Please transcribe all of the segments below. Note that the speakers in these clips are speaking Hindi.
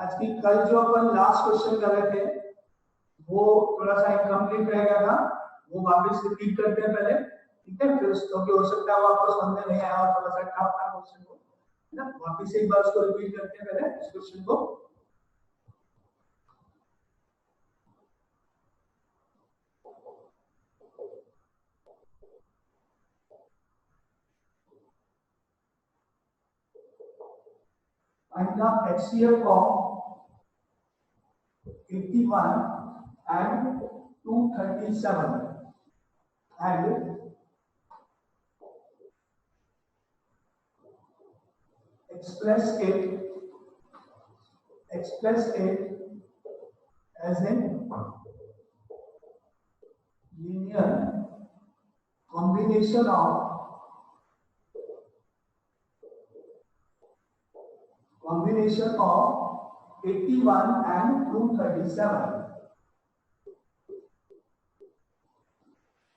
आज की कल जो अपन लास्ट क्वेश्चन कर रहे थे वो थोड़ा सा इनकम्प्लीट रह गया था, वो वापस रिपीट करते हैं पहले, ठीक है? फिर क्योंकि हो सकता है वो आपको समझ में नहीं आया और थोड़ा सा टफ था क्वेश्चन को, है ना? वापस एक बार उसको रिपीट करते हैं पहले इस क्वेश्चन को। Find the HCF of 81 and 237 and express it as a linear combination of 81 and 237।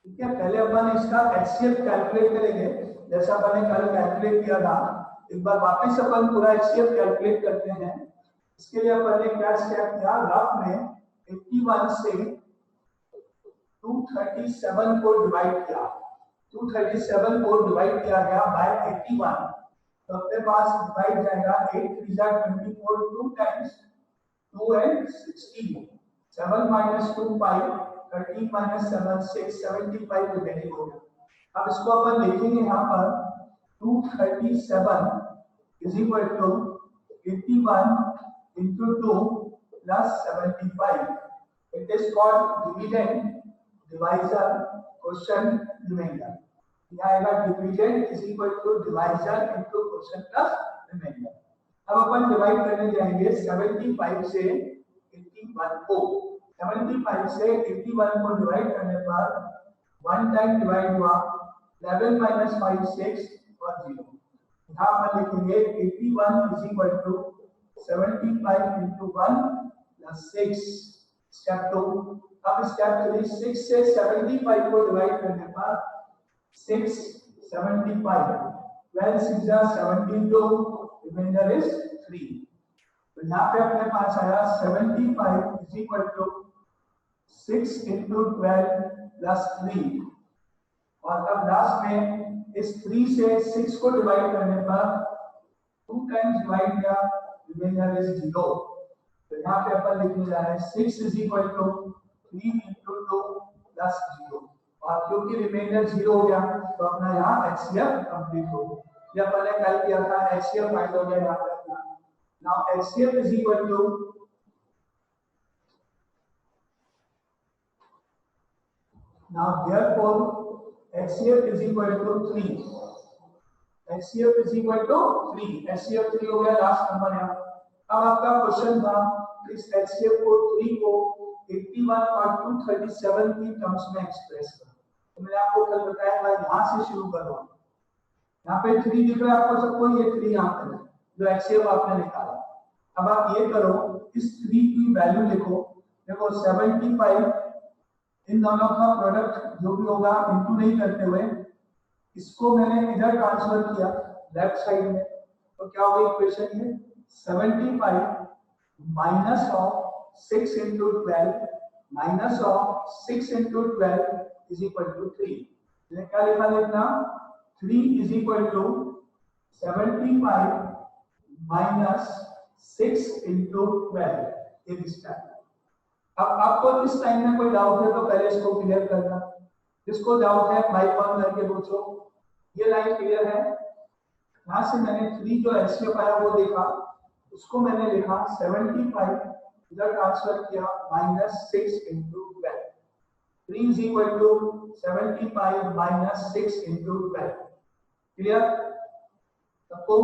ठीक है, पहले अपन इसका HCF कैलकुलेट करेंगे जैसा अपन ने कल कैलकुलेट किया था। एक बार वापस अपन पूरा HCF कैलकुलेट करते हैं। इसके लिए अपन ने क्या स्टेप किया, रफ में 81 से 237 को डिवाइड किया। 237 को डिवाइड किया गया बाय 81, तो अपने पास डिवाइड जाएगा 8 3 जा 24, 2 times 2 and 16, 7 minus 2 5, 13 minus 7 6, 75 remaining हो गया। अब इसको अपन लिखेंगे यहाँ पर 237 is equal to 81 into 2 plus 75। It is called dividend, divisor, quotient, remainder। यहाँ आएगा dividend is equal to divisor into quotient plus remainder। अब अपन डिवाइड करने जाएंगे 75 से 81 को। 75 से 81 को डिवाइड करने पर 1 टाइम डिवाइड हुआ, 11 minus 5 6 और 0। यहाँ पर लिखेंगे 81 is equal to 75 into 1 plus 6। Step 2। अब स्टेप 3, 6 से 75 को डिवाइड करने पर 6 75, 12 6 are 72, रिमाइंडर इज 3। तो यहाँ पे अपने पास आया 75 is equal to 6 into 12 plus 3, और अब लास्ट में इस 3 से 6 को डिवाइड करने पर 2 टाइम्स डिवाइड किया, रिमाइंडर इज 0। तो यहाँ पे अपन लिखने जा रहे हैं 6 is equal to 3 into 2 plus 0, और क्योंकि रिमाइंडर 0 हो गया तो अपना यहाँ HCF कंप्लीट हो गया। ये अपन ने कल किया था, HCF फाइंड हो गया यहाँ पे अपना। Now HCF is equal to therefore HCF is equal to 3। HCF is equal to 3, HCF 3 हो गया लास्ट नंबर यहाँ। अब आपका क्वेश्चन था इस HCF को 3 को 81 और 237 की टर्म्स में एक्सप्रेस करो। तो मैंने आपको कल बताया था यहाँ से शुरू करो। यहाँ पे 3 दिख रहा है आपको सबको, ये 3 यहाँ पे है जो HCF आपने निकाला। अब आप ये करो, इस 3 की वैल्यू लिखो। देखो 75, इन दोनों का प्रोडक्ट जो भी होगा इनटू नहीं करते हुए इसको मैंने इधर ट्रांसफर किया लेफ्ट साइड में, तो क्या होगा इक्वेशन ये 75 minus of 6 into 12 minus of 6 into 12 is equal to 3। मैंने क्या लिखना 3 is equal to 75 minus 6 into 12। ये स्टेप। अब आपको इस टाइम में कोई डाउट है तो पहले इसको क्लियर करना। जिसको डाउट है माइक ऑन करके पूछो। ये लाइन क्लियर है? यहाँ से मैंने 3 जो HCF आया वो देखा, उसको मैंने लिखा 75 इधर ट्रांसफर किया minus 6 into 12। 3 is equal to 75 minus 6 into 12। Clear? सबको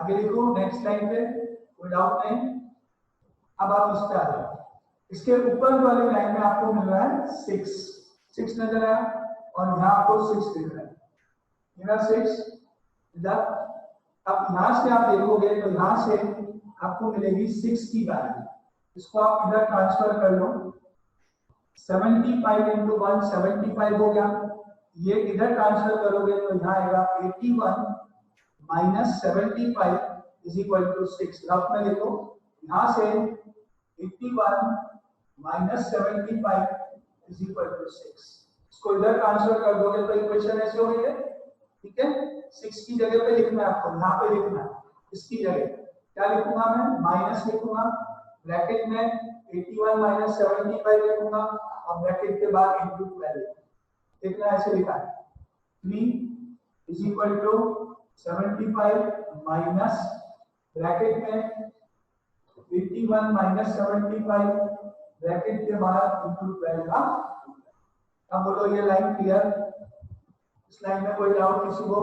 आगे लिखो नेक्स्ट लाइन पे, कोई डाउट नहीं। अब आप इस पे आ जाओ। इसके ऊपर वाली लाइन में आपको मिल रहा है 6 नजर आया, और यहाँ आपको 6 दिख रहा है, मेरा 6 इधर। अब यहाँ से आप देखोगे तो यहाँ से आपको मिलेगी 6 की वैल्यू। इसको आप इधर ट्रांसफर कर लो, 75 into 1 75 हो गया। ये इधर ट्रांसफर करोगे तो यहाँ आएगा 81 minus 75 is equal to 6। Rough में लिखो यहाँ से 81 माइनस 75 इज इक्वल टू 6। इसको इधर ट्रांसफर कर दोगे तो इक्वेशन ऐसे हो गई है, ठीक है। 6 की जगह पे लिखना है आपको, यहाँ पे लिखना है, इसकी जगह क्या लिखूंगा मैं, माइनस लिखूंगा, ब्रैकेट में 81 माइनस 75 लिखूंगा और ब्रैकेट के बाद इनटू 12 देखना, ऐसे लिखा है 3 is equal to 75 minus bracket में 81 माइनस 75 ब्रैकेट के बाद इनटू 12 का। अब बोलो ये लाइन क्लियर? इस लाइन में कोई डाउट किसी को?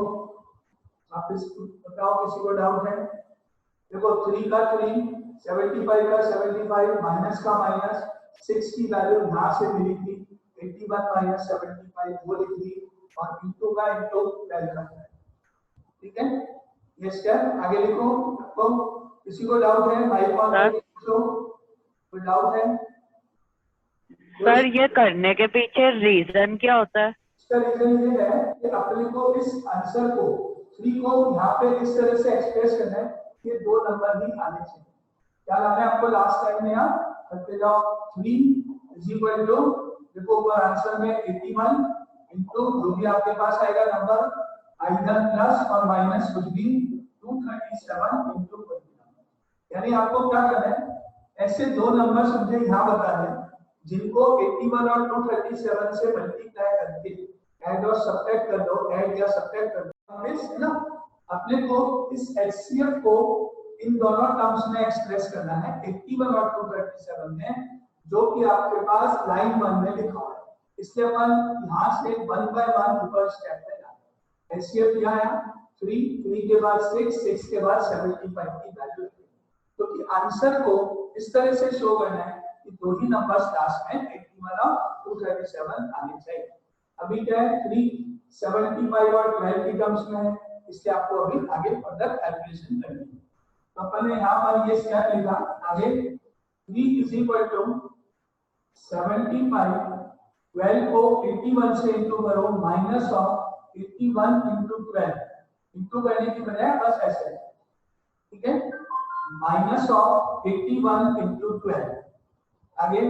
आप इसको बताओ, किसी को डाउट है? देखो 3 का 3, 75 का 75, माइनस का माइनस, 6 की वैल्यू यहाँ से मिली थी 81 माइनस 75 वो लिख दी और इनटू का इनटू 12 का, ठीक है। ये स्टेप आगे लिखो। तो किसी को डाउट है? माइक ऑन करके पूछो, कोई डाउट है? सर ये करने के पीछे रीजन क्या होता है? इसका रीजन ये है कि अपने को इस आंसर को 3 को यहाँ पे इस तरह से एक्सप्रेस करना है कि 2 नंबर ही आने चाहिए। क्या लाना है आपको लास्ट टाइम में? यहाँ करते जाओ 3 इज इक्वल टू, देखो ऊपर आंसर में 81 इनटू जो भी आपके पास आएगा नंबर, आइदर प्लस और माइनस कुछ भी, 237 इनटू 29। यानी आपको क्या करना है, ऐसे 2 नंबर मुझे यहाँ बताने हैं जिनको 81 और 237 से मल्टीप्लाई करके ऐड और सब्ट्रैक्ट कर दो, ऐड या सब्ट्रैक्ट कर दो, है ना। अपने को इस एचसीएफ को इन दोनों टर्म्स में एक्सप्रेस करना है, 81 और 237 में, जो कि आपके पास लाइन 1 में लिखा हुआ है। इसलिए अपन यहाँ से 1 बाय 1 ऊपर स्टेप पे जाते हैं। एचसीएफ यहाँ आया 3 के बाद 6 के बाद 75 की वैल्यू, क्योंकि आंसर को इस तरह से शो करना है कि 2 ही नंबर्स लास्ट में 81 और 237 आने चाहिए। अभी क्या है, 3 75 और 12 की टर्म्स में है, इसलिए आपको अभी आगे फर्दर कैलकुलेशन करनी है। तो अपन ने यहाँ पर ये स्टेप लिखा आगे, 3 इज इक्वल टू 75, 12 को 81 से इंटू करो, माइनस ऑफ 81 इंटू 12, इंटू करने की बजाय बस ऐसे, ठीक है, माइनस ऑफ 81 इंटू 12, आगे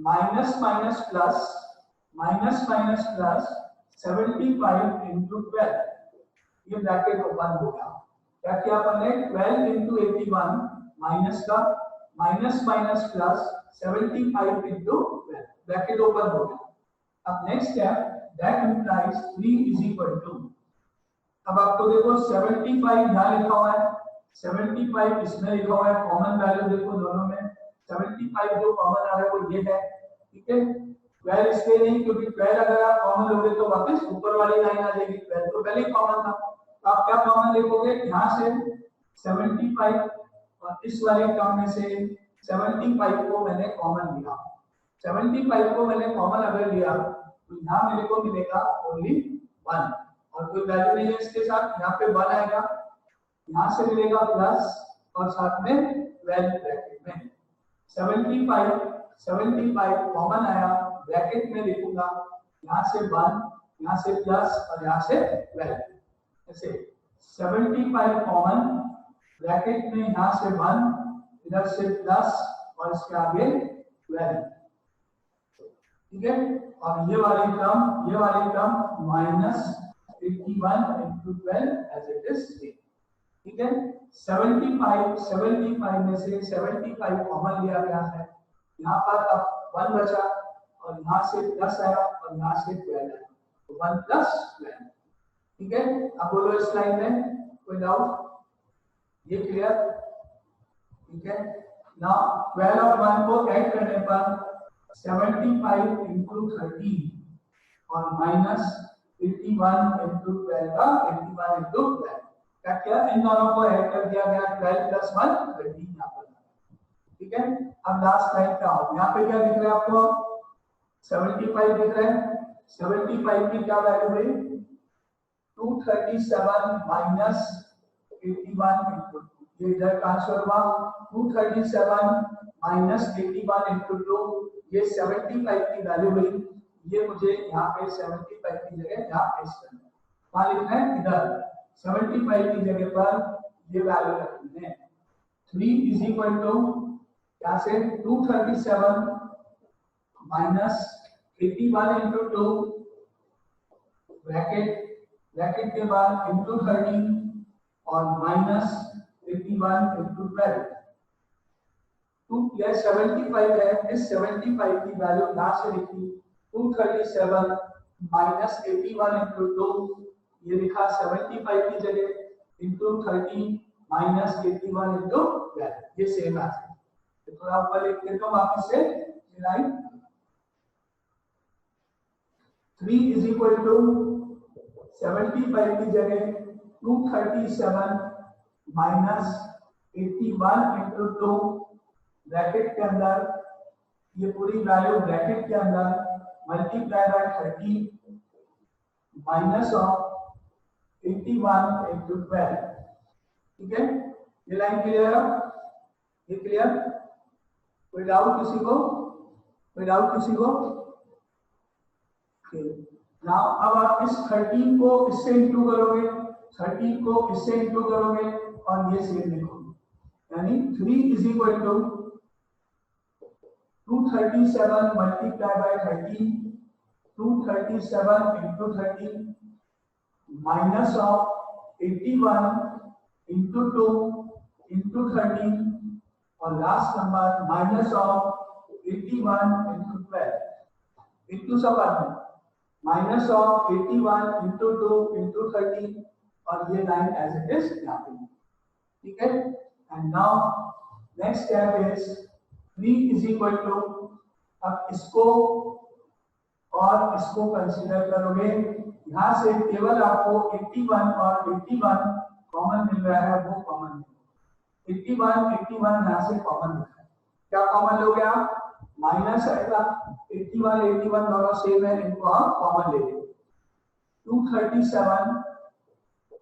minus minus plus, minus minus plus 75 into 12, ये ब्रैकेट ओपन हो गया। क्या किया अपन ने, 12 इंटू 81 माइनस का, minus minus plus 75 into 12, bracket open हो गया। अब next step, that implies 3 is equal to, अब आपको देखो 75 यहाँ लिखा हुआ है, 75 इसमें लिखा हुआ है, कॉमन वैल्यू देखो दोनों में, 75 जो कॉमन आ रहा है वो ये है, ठीक है। 12 इसलिए नहीं क्योंकि 12 अगर आप कॉमन लोगे तो वापस ऊपर वाली लाइन आ जाएगी, 12 तो पहले ही कॉमन था, तो आप क्या कॉमन लिखोगे, यहाँ से 75 और इस वाले टर्म में से 75 को मैंने कॉमन लिया, 75 को मैंने कॉमन अगर लिया तो यहाँ मेरे को मिलेगा ओनली 1 और कोई वैल्यू नहीं है इसके साथ, यहाँ पे 1 आएगा, यहाँ से मिलेगा प्लस और साथ में 12 ब्रैकेट में 75 कॉमन आया, ब्रैकेट में लिखूंगा, यहाँ से 1, यहाँ से प्लस और यहाँ से 12, ऐसे 75 कॉमन, ब्रैकेट में यहाँ से 1, इधर से प्लस और इसके आगे 12, ठीक है। और ये वाली term minus 81 into 12 as it is, ठीक है। 75 में से 75 कॉमन लिया गया है, यहाँ पर अब 1 बचा और यहाँ से प्लस आया और यहाँ से 12 आया, तो 1 प्लस 12, ठीक है। अब बोलो इस लाइन में कोई डाउट? ये क्लियर, ठीक है। ना 12 और 1 को ऐड करने पर 75 इंटू 13 और माइनस 81 इंटू 12 का 81 इंटू 12, क्या किया, इन दोनों को ऐड कर दिया गया, 12 प्लस 1 13 यहाँ पर, ठीक है। अब लास्ट लाइन क्या हो, यहाँ पे क्या दिख रहा है आपको, 75 दिख रहा है, 75 की क्या वैल्यू हुई, 237 माइनस 81 इंटू, ये इधर ट्रांसफर हुआ, 237 माइनस 81 इंटू 2, ये 75 की वैल्यू हुई, ये मुझे यहाँ पे 75 की जगह यहाँ पेस्ट करना है, वहां लिखना है इधर 75 की जगह पर ये वैल्यू रखनी है, 3 इज इक्वल टू यहाँ से 237 माइनस 81 इंटू 2 ब्रैकेट के बाद इंटू 30 और माइनस 81 इंटू 12 यह 75 है। इस 75 की वैल्यू यहाँ से लिखी 237 माइनस 81 इंटू 2, ये लिखा 75 की जगह इंटू 30 माइनस 81 इंटू 12, ये सेम आंसर। तो थोड़ा ऊपर लिख देता हूँ वापस से लाइन 3 इज इक्वल टू 75 की जगह 237 माइनस 81 इंटू 2 ब्रैकेट के अंदर, ये पूरी वैल्यू ब्रैकेट के अंदर multiply by 30 minus of 81 into 12। ठीक है, ये लाइन क्लियर है? ये क्लियर? कोई डाउट किसी को? कोई डाउट किसी को? नाउ अब आप इस 13 को इससे इंटू करोगे, 13 को इससे इंटू करोगे और ये सेम लिखोगे, यानी 3 is equal to 237 multiplied by 13, 237 into 13 minus of 81 into 2 into 13 और last number minus of 81 into 12 into सब आदमी माइनस ऑफ 81 into 2 into 13 और ये लाइन एज इट इज यहाँ पे। ठीक है, and now next step is 3 is equal to, अब इसको और इसको कंसीडर करोगे, यहाँ से केवल आपको 81 और 81 कॉमन मिल रहा है, वो कॉमन 81 यहाँ से कॉमन मिल रहा है। क्या कॉमन लोगे आप? माइनस आएगा, 81 दोनों सेम है, इनको आप कॉमन ले लेंगे। 237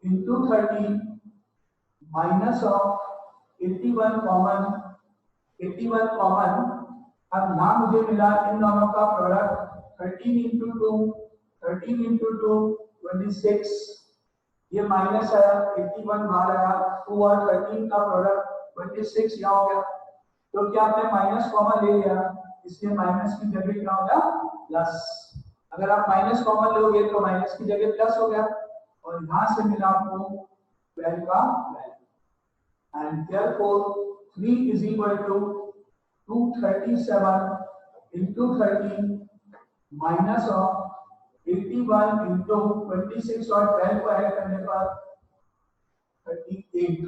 into 30 minus of 81 common, 81 common. अब ना मुझे मिला इन दोनों का प्रोडक्ट 13 इंटू 2 26, ये माइनस आया, 81 बाहर आया, 2 और 13 का प्रोडक्ट 26 यहाँ हो गया। तो क्या आपने माइनस कॉमन ले लिया, इसलिए माइनस की जगह क्या होगा प्लस। अगर आप माइनस कॉमन लोगे तो माइनस की जगह प्लस हो गया और यहाँ से मिला आपको 12 का value. And therefore 3 is equal to 237 into 30 minus of 81 into 26 और 12 को ऐड करने पर 38,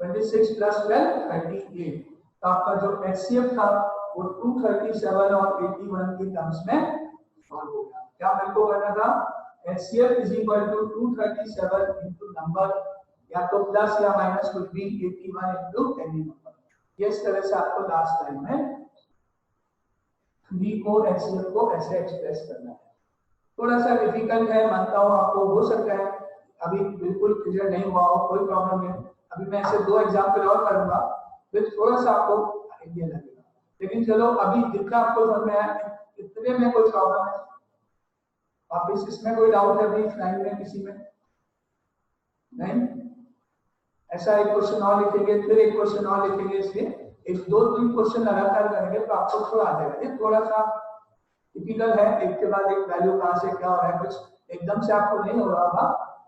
26 प्लस 12 38। तो आपका जो HCF था वो 237 और 81 के टर्म्स में सॉल्व हो गया। क्या मेरे को करना था? HCF is equal to 237 into number, या तो प्लस या माइनस कुछ भी, 81 into एनी नंबर। इस तरह से आपको लास्ट टाइम में 3 को HCF को ऐसे एक्सप्रेस करना है। थोड़ा सा डिफिकल्ट है, मानता हूँ, आपको हो सकता है अभी बिल्कुल क्लियर नहीं हुआ हो, कोई प्रॉब्लम नहीं। अभी मैं ऐसे 2 एग्जाम्पल और करूंगा, फिर थोड़ा सा आपको आइडिया लगेगा। लेकिन चलो अभी जितना आपको समझ में आया, इतने में कोई प्रॉब्लम है? वापिस इसमें कोई डाउट है अभी लाइन में किसी में? नहीं? ऐसा एक क्वेश्चन और लिखेंगे, फिर एक क्वेश्चन और लिखेंगे, इसलिए एक 2-3 क्वेश्चन लगातार करेंगे तो आपको थोड़ा आ जाएगा। ये थोड़ा सा टिपिकल है, एक के बाद एक वैल्यू कहाँ से क्या हो रहा है, कुछ एकदम से आपको नहीं हो रहा होगा,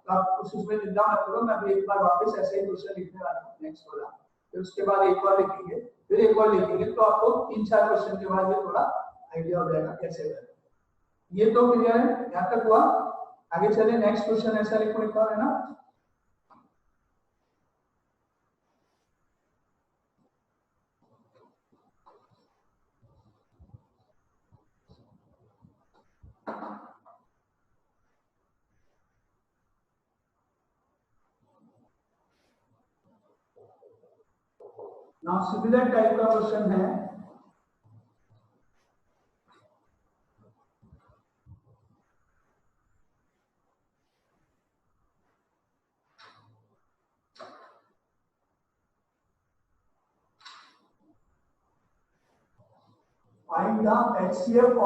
तो आप कुछ उसमें चिंता मत करो। मैं अभी एक बार वापस ऐसे ही क्वेश्चन लिखने वाला हूँ नेक्स्ट वाला, फिर उसके बाद एक और लिखेंगे, फिर एक और लिखेंगे, तो आपको 3-4 क्वेश्चन के बाद ये थोड़ा आइडिया हो जाएगा कैसे करें। ये तो क्लियर है, यहाँ तक हुआ। आगे चले, नेक्स्ट क्वेश्चन ऐसा लिखा है ना, नाउ सिमिलर टाइप का क्वेश्चन है। Find the HCF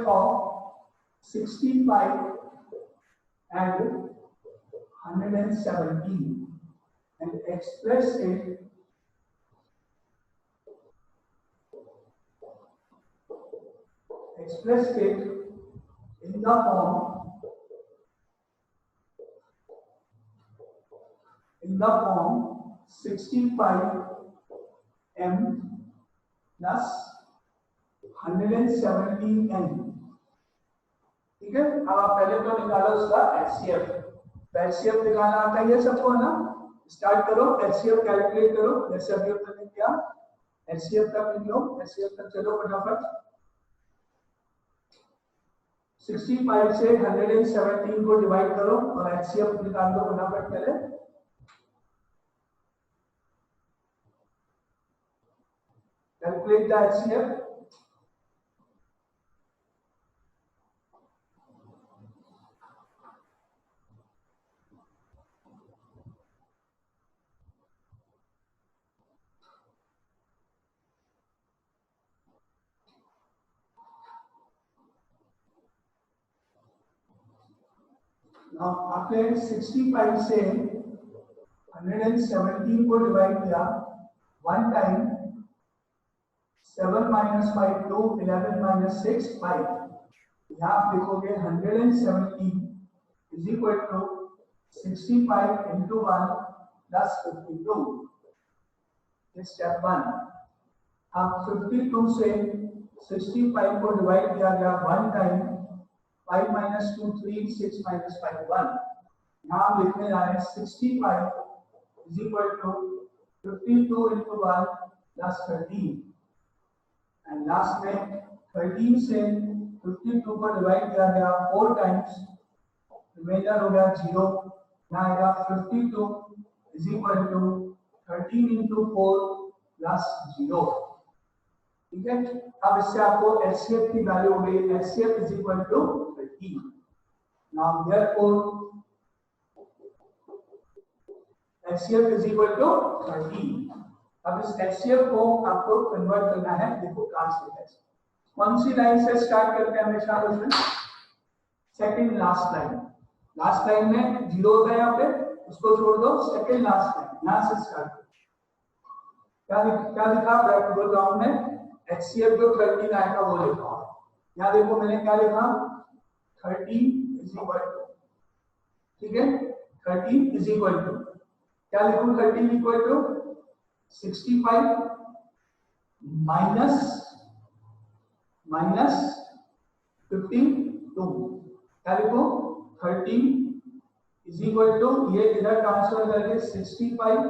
of 65 and 117 and express it in the form 65m plus 117n। ठीक है, अब आप पहले तो निकालो उसका एचसीएफ। एचसीएफ निकालना आता है सबको ना, स्टार्ट करो, एचसीएफ कैलकुलेट करो। जैसे अभी हमने किया, एचसीएफ तक लिख लो, एचसीएफ तक चलो फटाफट। 65 से 117 को डिवाइड करो और एचसीएफ निकाल दो फटाफट पहले। Calculate the HCF. आपने 65 से 117 को डिवाइड किया, वन टाइम 7 minus 5 2, 11 minus 6 5। यहाँ आप लिखोगे 117 is equal to 65 into 1 plus 52। Step 1। अब 52 से 65 को डिवाइड किया गया, वन टाइम 5 minus 2 3, 6 minus 5 1। यहाँ हम लिखने जा रहे हैं 65 is equal to 52 into 1 plus 13। And last में 13 से 52 को डिवाइड किया गया 4 टाइम्स, रिमाइंडर हो गया 0। यहाँ आएगा 52 is equal to 13 into 4 plus 0। ठीक है, अब इससे आपको एचसीएफ की वैल्यू हो गई, HCF is equal to 13। Now therefore HCF is equal to 13। अब इस HCF को आपको कन्वर्ट करना है, देखो कहां से है, कौन सी लाइन से स्टार्ट करते हैं हमेशा उसमें, second last line. Last line में 0 होता है, यहाँ पे उसको छोड़ दो, सेकंड लास्ट लाइन यहां से स्टार्ट। क्या लिखा बैकग्राउंड में, HCF जो 13 आएगा वो लिखा। यहाँ देखो मैंने क्या लिखा, 13 is equal to, ठीक है, 13 is equal to, क्या लिखूं, 13 equal to 65 minus 52। क्या लिखो, 13 is equal to, ये इधर ट्रांसफर करके 65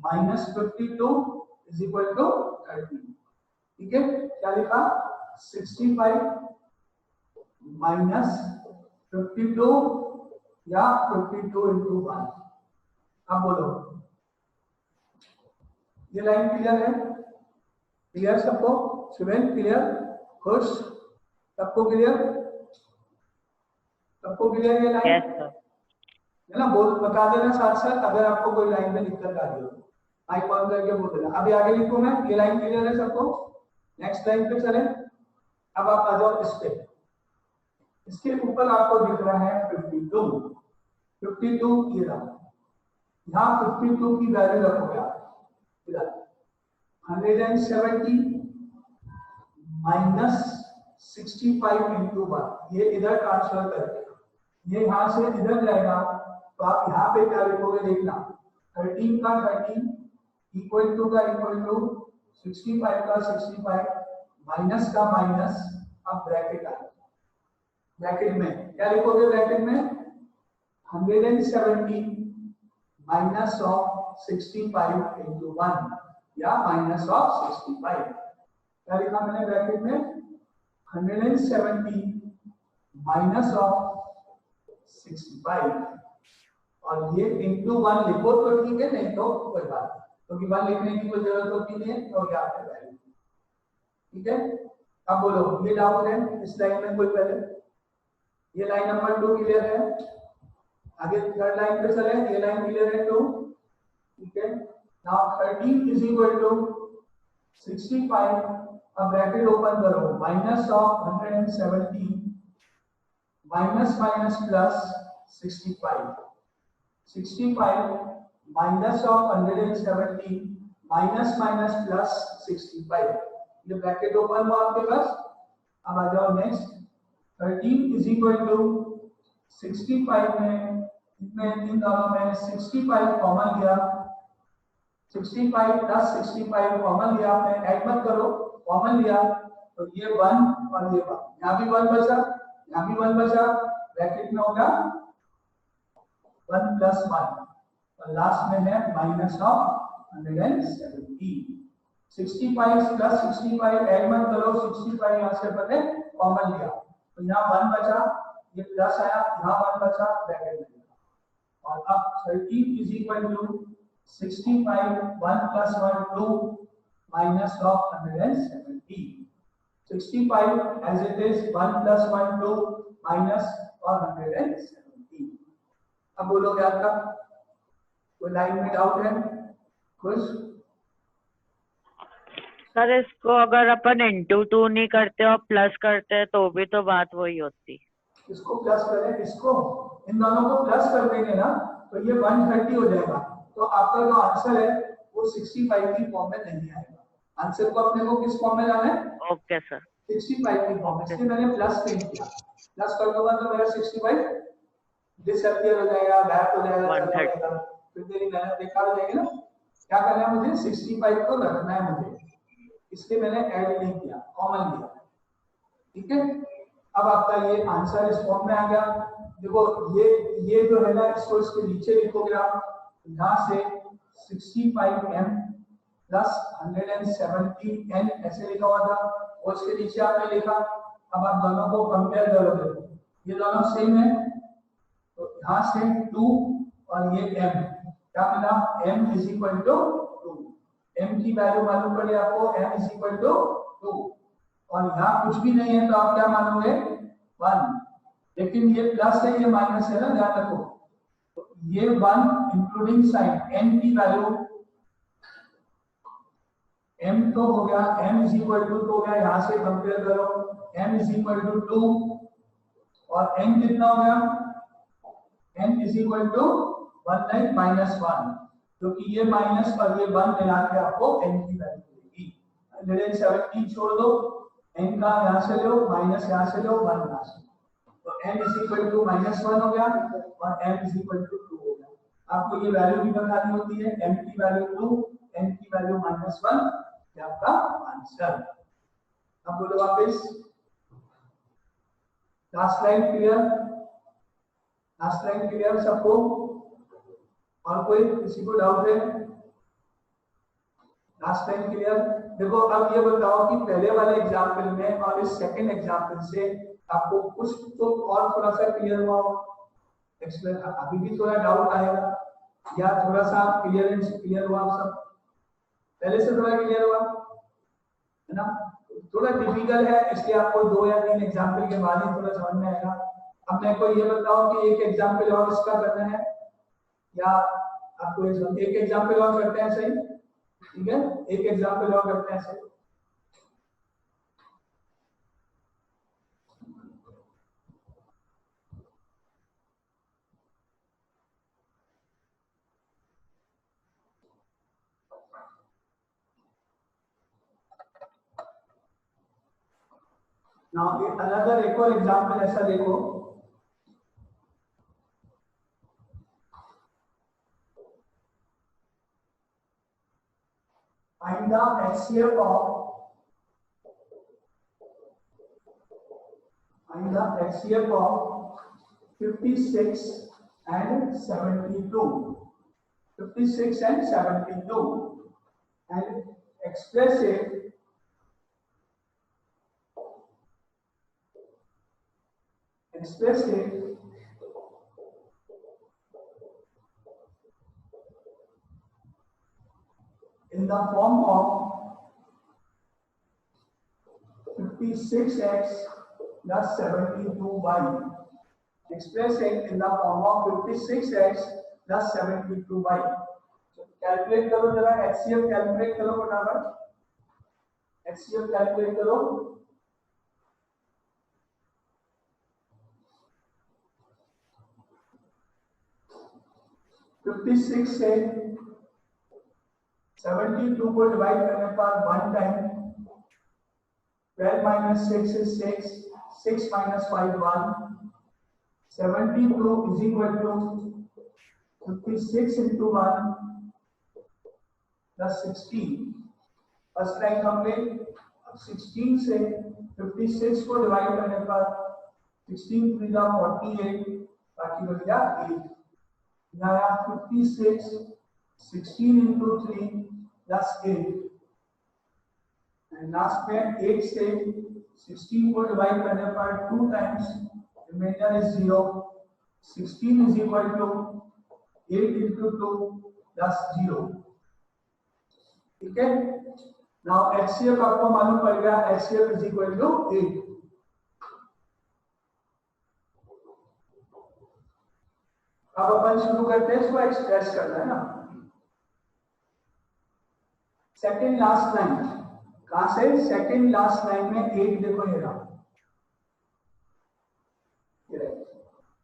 minus 52 is equal to 13। ठीक है, क्या लिखा, 65 minus 52 या 52 into 1। अब बोलो, ये लाइन क्लियर है? क्लियर सबको? शिवेन क्लियर? खुश? सबको क्लियर? सबको क्लियर ये लाइन? yes, है ना, बोल बता देना साथ साथ, अगर आपको कोई लाइन में दिक्कत आ रही हो माइक ऑन करके बोल देना। अभी आगे लिखूं मैं, ये लाइन क्लियर है सबको? नेक्स्ट लाइन पे चले। अब आप आ जाओ इस पे, इसके ऊपर आपको दिख रहा है 52 ये रहा। यहाँ 52 की वैल्यू रखोगे आप इधर, 170 माइनस 65 इंटू 1, ये इधर ट्रांसफर करके ये यहाँ से इधर जाएगा, तो आप यहाँ पे क्या लिखोगे देखना, 13 का 13 इक्वल टू का इक्वल टू 65 का 65 माइनस का माइनस। अब ब्रैकेट आ, ब्रैकेट में क्या लिखोगे, ब्रैकेट में 170 माइनस ऑफ 65 इंटू 1 या माइनस ऑफ 65। क्या लिखा मैंने ब्रैकेट में, 170 माइनस ऑफ 65 और ये इंटू 1 लिखो तो ठीक है, नहीं तो कोई बात नहीं, क्योंकि 1 लिखने की कोई जरूरत होती नहीं है, तो यहाँ पे वैल्यू। ठीक है, अब बोलो ये डाउट है इस लाइन में कोई पहले? ये लाइन नंबर 2 क्लियर है? आगे थर्ड लाइन पे चले, ये लाइन क्लियर है 2। ठीक है, नाउ 13 इज इक्वल टू 65, अब ब्रैकेट ओपन करो, minus of 170 minus minus plus 65 minus of 170 minus minus plus 65, ये ब्रैकेट ओपन हुआ आपके पास। अब आ जाओ नेक्स्ट, 13 इज इक्वल टू 65 में इन दोनों में 65 कॉमन लिया, 65 प्लस 65 कॉमन लिया आपने, ऐड मत करो, कॉमन लिया तो ये 1 और ये 1, यहाँ भी 1 बचा, यहाँ भी 1 बचा, ब्रैकेट में होगा 1 प्लस 1 और लास्ट में है माइनस ऑफ 170। 65 प्लस 65 ऐड मत करो, 65 यहाँ से पहले कॉमन लिया तो यहाँ 1 बचा, ये प्लस आया, यहाँ 1 बचा, ब्रैकेट में, और अब 13 is equal to 65 1 plus 1 2 minus of 170, 65 as it is 1 plus 1 2 minus और 170। अब बोलो क्या था, कोई लाइन में डाउट है कुछ? सर इसको अगर अपन इंटू 2 नहीं करते और प्लस करते तो भी तो बात वही होती। इसको प्लस करें, इसको इन दोनों को प्लस कर देंगे ना तो ये 130 हो जाएगा, तो आपका जो आंसर है वो 65 की फॉर्म में नहीं आएगा। आंसर को अपने को किस फॉर्म में लाना है? ओके सर, 65 की फॉर्म में, इसलिए मैंने प्लस नहीं किया, प्लस कर दूंगा तो मेरा 65 डिसअपियर हो जाएगा, बैक हो जाएगा, 130, फिर मेरी मेहनत बेकार हो जाएगी ना। क्या करना है मुझे, 65 को रखना है मुझे, इसलिए मैंने ऐड नहीं किया, कॉमन लिया, ठीक है। अब आपका ये आंसर इस फॉर्म में आ गया। देखो ये जो है ना, इसको इसके नीचे लिखोगे आप, यहाँ से 65m प्लस 170n ऐसे लिखा हुआ था और इसके नीचे आपने लिखा। अब आप दोनों को कंपेयर करोगे, ये दोनों सेम है तो यहाँ से 2 और ये m, क्या मिला, m is equal to 2, m की वैल्यू मालूम पड़ी आपको, m इज इक्वल टू 2, और यहाँ कुछ भी नहीं है तो आप क्या मानोगे, 1, लेकिन ये प्लस है ये माइनस है ना, ध्यान रखो, तो ये 1 इंक्लूडिंग साइन, n की वैल्यू m तो हो गया, m इज इक्वल टू हो गया, यहाँ से कंपेयर करो, m इज इक्वल टू 2 और n कितना हो गया, n is equal to 1 minus 1, क्योंकि ये माइनस और ये 1 मिला के आपको n की वैल्यू मिलेगी। 170 छोड़ दो, n का यहाँ से लो, माइनस यहाँ से लो, 1 यहाँ से, तो n इज इक्वल टू -1 हो गया और m इज इक्वल टू 2 हो गया। आपको ये वैल्यू भी बतानी होती है, m की वैल्यू 2, n की वैल्यू -1, ये आपका आंसर। अब बोलो वापस, last line clear, last line clear सबको? और कोई किसी को डाउट है? Last line clear? देखो अब ये बताओ कि पहले वाले एग्जाम्पल में और इस सेकंड एग्जाम्पल से आपको कुछ तो और थोड़ा सा क्लियर हुआ हो, एक्सप्लेन, अभी भी थोड़ा डाउट आएगा या थोड़ा सा क्लियर हुआ सब? पहले से थोड़ा क्लियर हुआ है ना? थोड़ा डिफिकल्ट है, इसलिए आपको 2 या 3 एग्जाम्पल के बाद ही थोड़ा समझ में आएगा। अब मेरे को ये बताओ कि एक एग्जाम्पल और इसका करना है या आपको एक एग्जाम्पल और करते हैं, सही? ठीक है, एक एग्जाम्पल और करते हैं सही। Now another एक और एग्जाम्पल ऐसा देखो, find the HCF of 56 and 72, 56 and 72, and express it in the form of 56x plus 72y. Express it in the form of 56x plus 72y. So calculate करो जरा, HCF calculate करो फटाफट, HCF calculate करो। 56 से 72 को डिवाइड करने पर 1 time, 12 minus 6 is 6, 6 minus 5 1, 72 is equal to 56 into 1 plus 16. First line complete. अब 16 से 56 को डिवाइड करने पर 16 3 जा 48, बाकी बच गया 8। यहाँ 56 16 into 3 plus 8, एंड लास्ट में 8 से 16 को डिवाइड करने पर 2 times, reminder is 0, 16 is equal to 8 into 2 plus 0। ठीक है, नाउ HCF आपको मालूम पड़ गया, HCF is equal to 8। अब अपन शुरू करते हैं इसको एक्सप्रेस करना है ना। सेकंड लास्ट लाइन, कहां से? सेकंड लास्ट लाइन में 8 देखो ये रहा,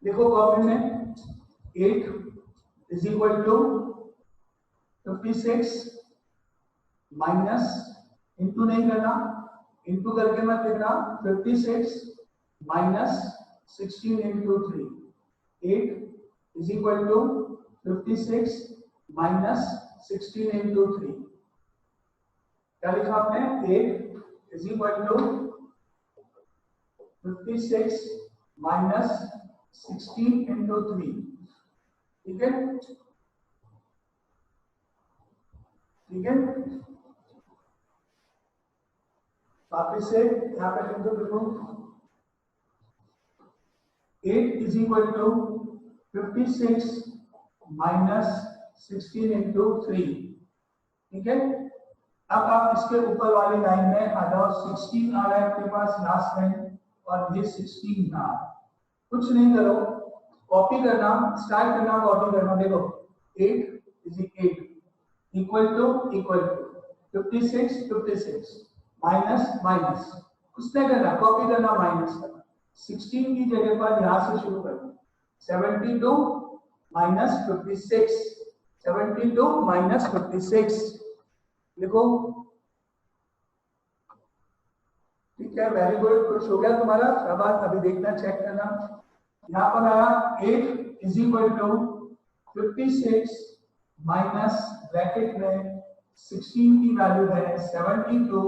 देखो कॉपी में 8 is equal to 56 minus, into नहीं करना, इंटू करके मत लिखना, 56 minus 16 into 3, 8 is equal to 56 minus 16 into 3। क्या लिखा आपने? 8 is equal to 56 minus 16 into 3। ठीक है, ठीक है, वापिस से यहाँ पे लिख दो, देखो 8 is equal to 56 minus 16 into 3। ठीक है, अब आप इसके ऊपर वाली लाइन में आ जाओ, 16 आ रहा है आपके पास लास्ट लाइन, और ये 16 था। कुछ नहीं करो, कॉपी करना, स्टार्ट करना, कॉपी करना। देखो 8 is 8 equal to 56 56 minus minus, कुछ नहीं करना, कॉपी करना, माइनस करना। 16 की जगह पर यहां से शुरू करना, 72 माइनस 56, 72 माइनस 56 लिखो। ठीक है, वेरी गुड, कुछ हो गया तुम्हारा, शाबाश। अभी देखना, चेक करना, यहाँ पर आया 8 is equal to 56 minus bracket में 16 की वैल्यू है 72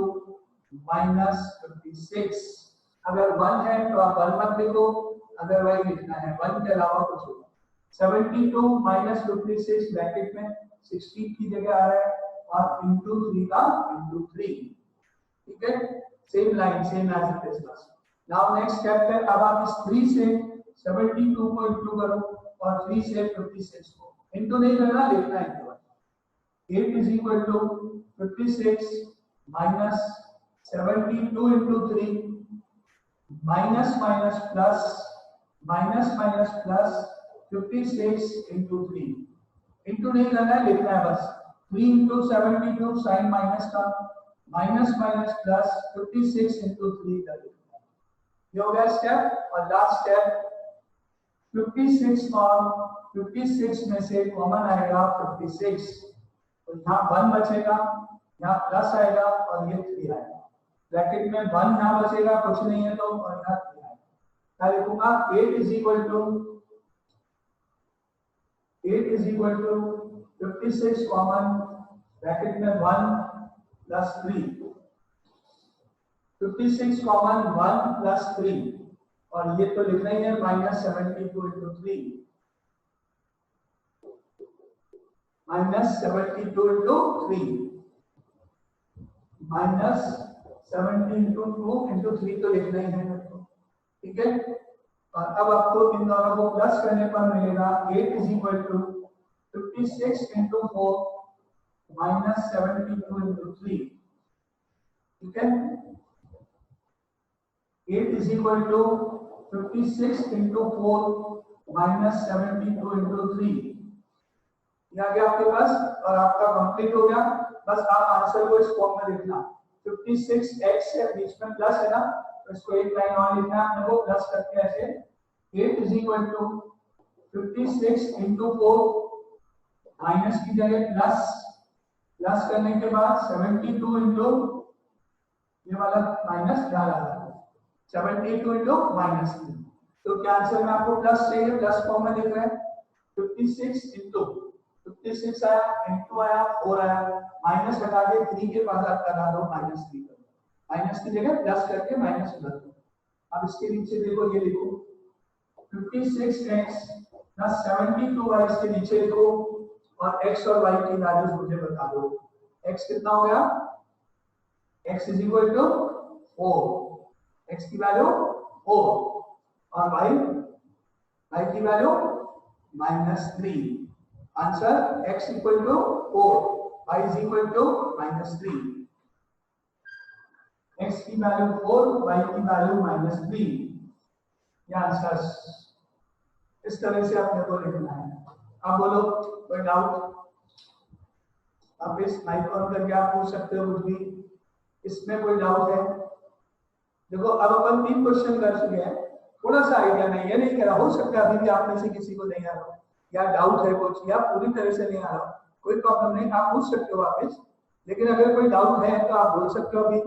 माइनस 56। अगर 1 है तो आप 1 मत लिखो, अदरवाइज लिखना है 1 के अलावा कुछ होगा। 72 माइनस 56 ब्रैकेट में 16 की जगह आ रहा है, और इंटू 3 का इंटू 3। ठीक है, same line, same as it is. Now next step है, अब आप इस 3 से 72 को इंटू करो, और 3 से 56 को इंटू नहीं करना, लिखना है 8 is equal to 56 minus 72 into 3 minus minus plus 56 into 3। Into नहीं करना है, लिखना है बस 3 into 72 साइन माइनस का, माइनस माइनस प्लस 56 into 3 का लिखना है। ये हो गया स्टेप। और लास्ट स्टेप, 56 और 56 में से कॉमन आएगा 56, तो यहाँ 1 बचेगा, यहाँ प्लस आएगा, और ये 3 आएगा। ब्रैकेट में 1 यहाँ बचेगा, कुछ नहीं है तो, और यहाँ 3 आएगा। क्या लिखूंगा? 8 is equal to 56 common, bracket में 1 प्लस 3, 56 कॉमन 1 प्लस 3, और ये तो लिखना ही है minus 72 into 3, minus 72 into 3, minus 70 into 2 into 3 तो लिखना ही है आपको। ठीक है, और अब आपको इन दोनों को प्लस करने पर मिलेगा 8 is equal to 56 into 4 minus 72 into 3। ठीक है, 8 is equal to 56 into 4 minus 72 into 3। ये आ गया आपके पास, और आपका कंप्लीट हो गया। बस आप आंसर को इस फॉर्म में लिखना, 56x है, बीच में प्लस है ना, तो इसको एक लाइन और लिखना है, वो प्लस करके ऐसे 8 is equal to 56 into 4 minus की जगह प्लस, प्लस करने के बाद 72 इंटू ये वाला माइनस डाला, 72 इंटू -3। तो क्या आंसर में आपको प्लस चाहिए, प्लस फॉर्म में लिख रहे हैं 56 इंटू 56 आया, इंटू आया, 4 आया, माइनस हटा के 3 के पास आप लगा दो -3 कर, माइनस की जगह प्लस करके माइनस कर दो। अब इसके नीचे देखो, ये लिखो 56x प्लस 72y इसके नीचे लिखो और x और y की वैल्यूज मुझे बता दो। x कितना हो गया, x is equal to 4, x की वैल्यू 4 और y की value -3। Answer x equal to 4, y is equal to -3। x की वैल्यू 4, y की वैल्यू -3। ये आंसर इस तरह से आपने को लिखना है। अब बोलो कोई डाउट? आप इस माइक ऑन करके आप पूछ सकते हो कुछ भी, इसमें कोई डाउट है? देखो अब अपन 3 क्वेश्चन कर चुके हैं, थोड़ा सा आइडिया नहीं, ये नहीं कह रहा, हो सकता है अभी भी आप में से किसी को नहीं आ रहा या डाउट है कुछ या पूरी तरह से नहीं आ रहा, कोई प्रॉब्लम नहीं, आप पूछ सकते हो वापस। लेकिन अगर कोई डाउट है तो आप बोल सकते हो अभी।